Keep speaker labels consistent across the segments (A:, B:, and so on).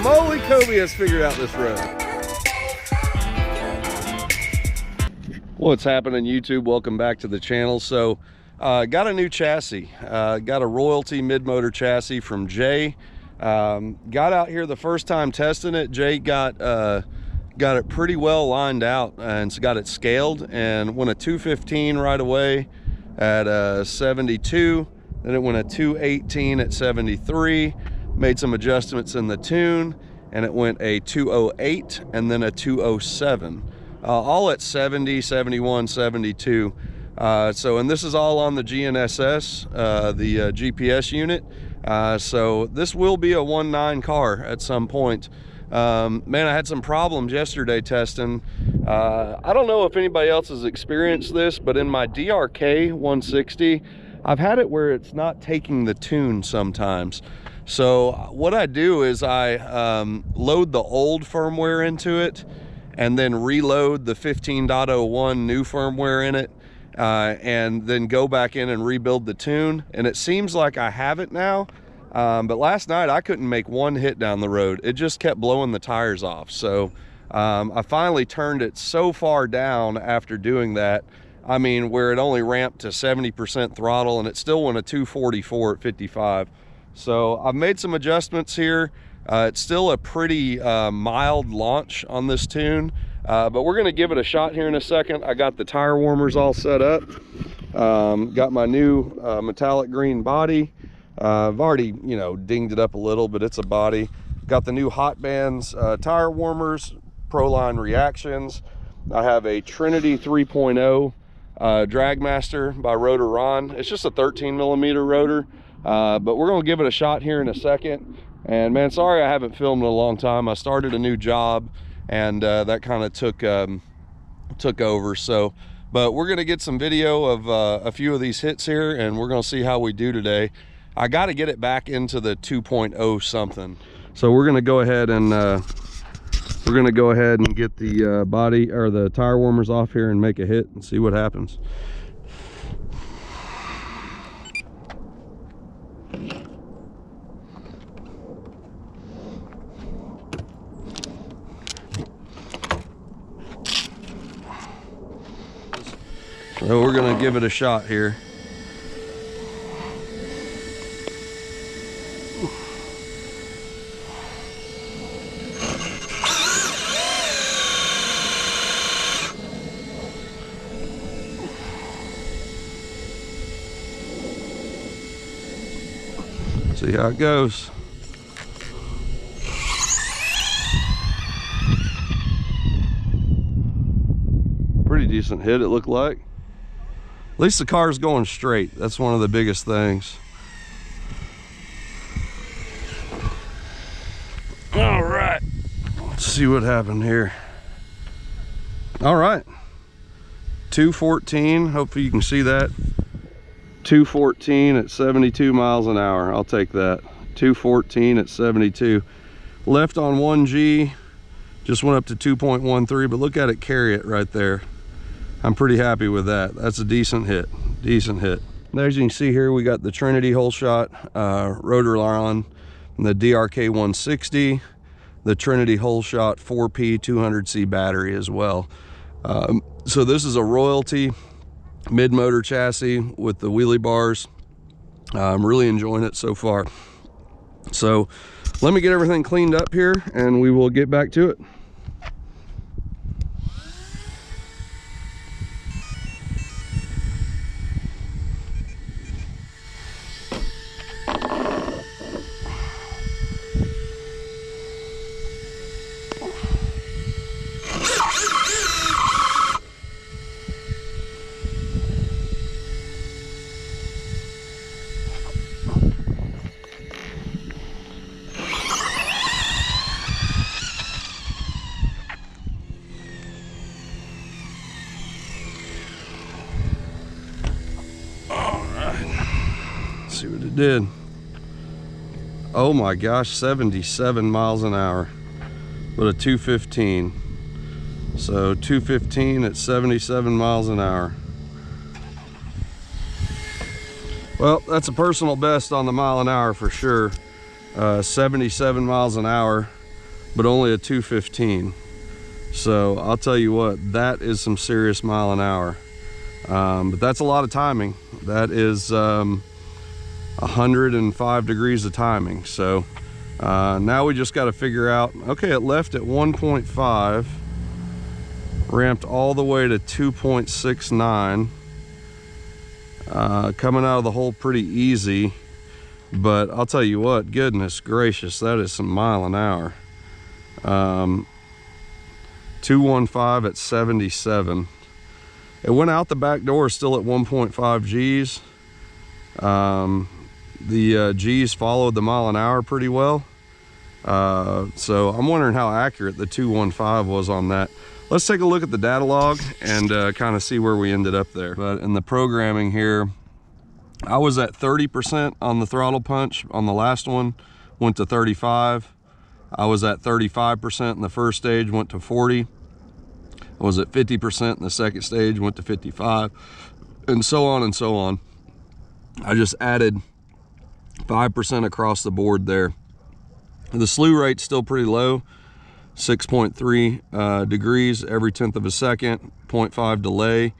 A: moly, Kobe has figured out this road. What's happening, YouTube? Welcome back to the channel. So got a new chassis, got a Royalty mid-motor chassis from Jay. Got out here the first time testing it. Jay got it pretty well lined out and got it scaled, and went a 215 right away at 72. Then it went a 218 at 73, made some adjustments in the tune, and it went a 208 and then a 207. All at 70, 71, 72. And this is all on the GNSS, the GPS unit. So this will be a 1.9 car at some point. Man, I had some problems yesterday testing. I don't know if anybody else has experienced this, but in my DRK 160, I've had it where it's not taking the tune sometimes. So what I do is I load the old firmware into it and then reload the 15.01 new firmware in it, and then go back in and rebuild the tune. And it seems like I have it now. But last night I couldn't make one hit down the road. It just kept blowing the tires off. So I finally turned it so far down after doing that. I mean, where it only ramped to 70% throttle, and it still went a 244 at 55. So I've made some adjustments here. It's still a pretty mild launch on this tune, but we're gonna give it a shot here in a second. I got the tire warmers all set up. Got my new metallic green body. I've already, you know, dinged it up a little, but it's a body. Got the new Hot Bands tire warmers, Proline reactions. I have a Trinity 3.0 Dragmaster by Rotor Ron. It's just a 13mm rotor, but we're gonna give it a shot here in a second. And man, sorry I haven't filmed in a long time. I started a new job, and that kind of took over. So, but we're gonna get some video of a few of these hits here, and we're gonna see how we do today. I got to get it back into the 2.0 something. So we're gonna go ahead and get the body or the tire warmers off here and make a hit and see what happens. So we're gonna give it a shot here. See how it goes. Pretty decent hit, it looked like. At least the car's going straight. That's one of the biggest things. All right, let's see what happened here. All right, 214, hopefully you can see that. 214 at 72 miles an hour. I'll take that. 214 at 72. Left on 1G, just went up to 2.13, but look at it carry it right there. I'm pretty happy with that. That's a decent hit, decent hit. As you can see here, we got the Trinity holeshot rotor line, the DRK 160, the Trinity holeshot 4P 200C battery as well. So this is a Royalty mid-motor chassis with the wheelie bars. I'm really enjoying it so far. So let me get everything cleaned up here and we will get back to it. See what it did. Oh my gosh, 77 miles an hour with a 215. So 215 at 77 miles an hour. Well, that's a personal best on the mile an hour for sure. 77 miles an hour. but only a 215. So I'll tell you what, that is some serious mile an hour. But that's a lot of timing. That is 105 degrees of timing. So now we just got to figure out, okay, it left at 1.5, ramped all the way to 2.69, coming out of the hole pretty easy. But I'll tell you what, goodness gracious, that is some mile an hour. 215 at 77. It went out the back door still at 1.5 G's. The G's followed the mile an hour pretty well. So I'm wondering how accurate the 215 was on that. Let's take a look at the data log and kind of see where we ended up there. But in the programming here, I was at 30% on the throttle punch on the last one, went to 35. I was at 35% in the first stage, went to 40. I was at 50% in the second stage, went to 55, and so on and so on. I just added 5% across the board there. The slew rate's still pretty low, 6.3 degrees every 1/10 of a second, 0.5 delay.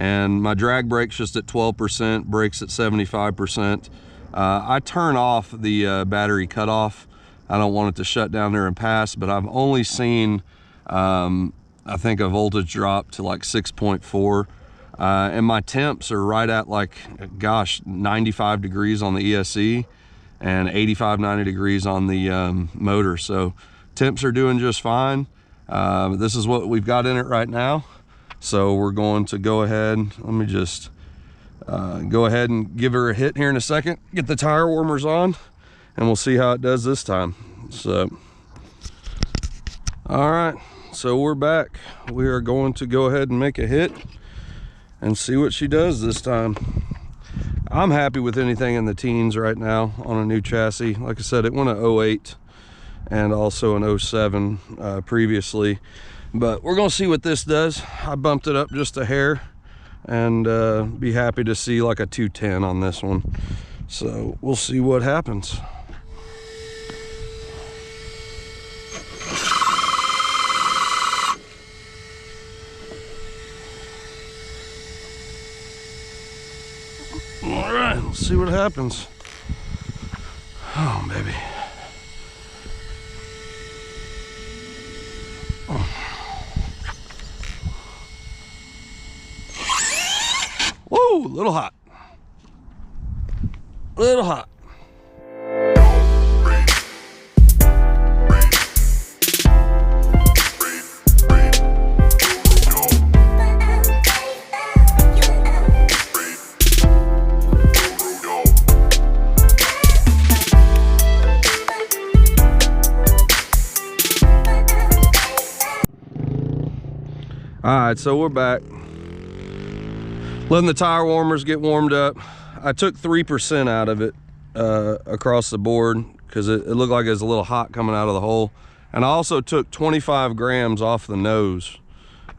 A: And my drag brake's just at 12%, brakes at 75%. I turn off the battery cutoff. I don't want it to shut down there and pass, but I've only seen, I think, a voltage drop to like 6.4. And my temps are right at like, gosh, 95 degrees on the ESC and 85, 90 degrees on the motor. So temps are doing just fine. This is what we've got in it right now. So we're going to go ahead, let me just go ahead and give her a hit here in a second, get the tire warmers on, and we'll see how it does this time. So, all right, so we're back. We are going to go ahead and make a hit and see what she does this time. I'm happy with anything in the teens right now on a new chassis. Like I said, it went a 08 and also an 07 previously. But we're gonna see what this does. I bumped it up just a hair and be happy to see like a 210 on this one. So we'll see what happens. All right, let's see what happens. Oh, baby. Whoa, a little hot. A little hot. All right, so we're back. Letting the tire warmers get warmed up. I took 3% out of it across the board because it looked like it was a little hot coming out of the hole. And I also took 25 grams off the nose.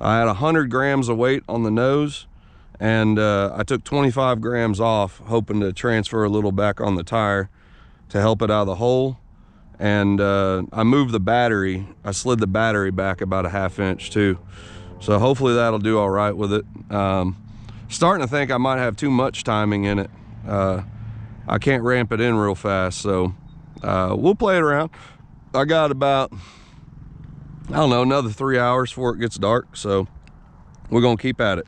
A: I had 100 grams of weight on the nose, and I took 25 grams off, hoping to transfer a little back on the tire to help it out of the hole. And I moved the battery. I slid the battery back about a ½ inch too. So hopefully that'll do all right with it. Starting to think I might have too much timing in it. I can't ramp it in real fast, so we'll play it around. I got about, I don't know, another 3 hours before it gets dark, so we're gonna keep at it.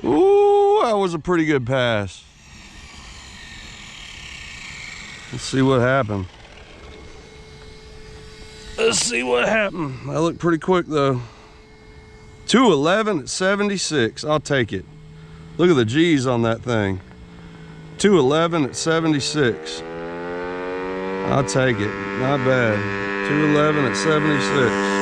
A: Ooh, that was a pretty good pass. Let's see what happened. Let's see what happened. That looked pretty quick though. 211 at 76. I'll take it. Look at the G's on that thing. 211 at 76. I'll take it. Not bad. 211 at 76.